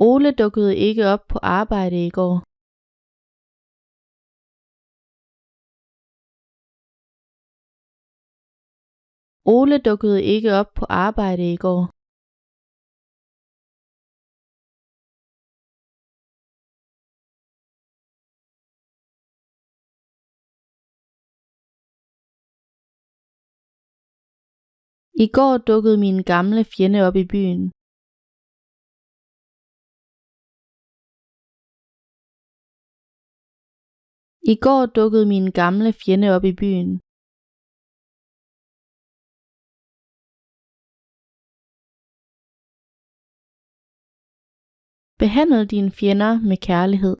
Ole dukkede ikke op på arbejde i går. Ole dukkede ikke op på arbejde i går. I går dukkede min gamle fjende op i byen. I går dukkede min gamle fjende op i byen. Behandl dine fjender med kærlighed.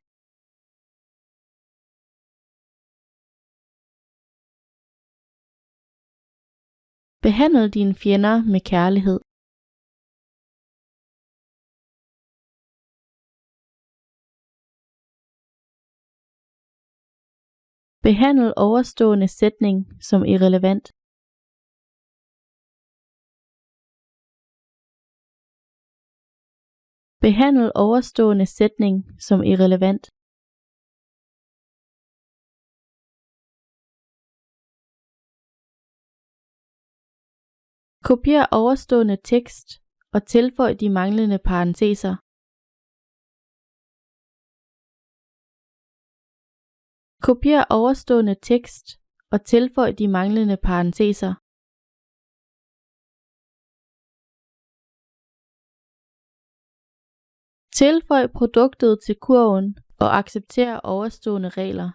Behandl dine fjender med kærlighed. Behandl ovenstående sætning som irrelevant. Behandl ovenstående sætning som irrelevant. Kopier ovenstående tekst og tilføj de manglende parenteser. Kopier ovenstående tekst og tilføj de manglende parenteser. Tilføj produktet til kurven og accepter ovenstående regler.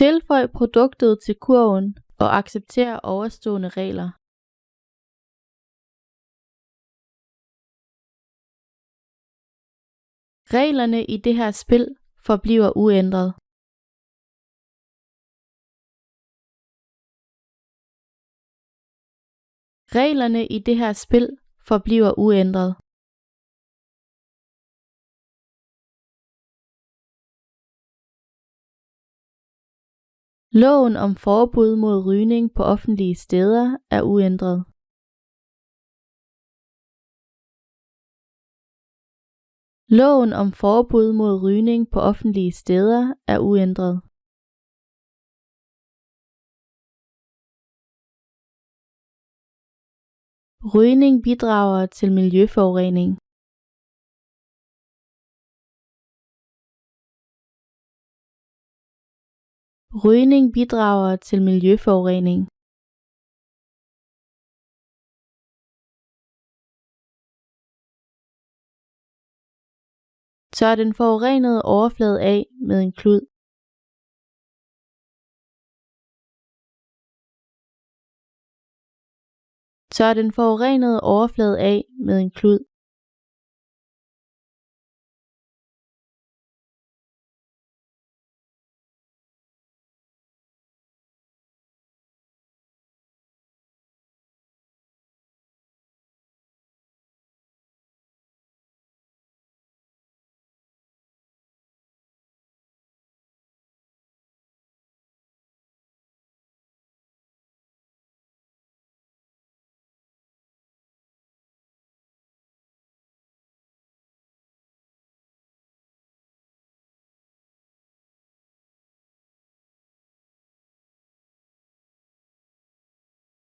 Tilføj produktet til kurven og accepter ovenstående regler. Reglerne i det her spil forbliver uændret. Reglerne i det her spil forbliver uændret. Loven om forbud mod rygning på offentlige steder er uændret. Loven om forbud mod rygning på offentlige steder er uændret. Rygning bidrager til miljøforurening. Rygning bidrager til miljøforurening. Tør den forurenede overflade af med en klud. Tør den forurenede overflade af med en klud.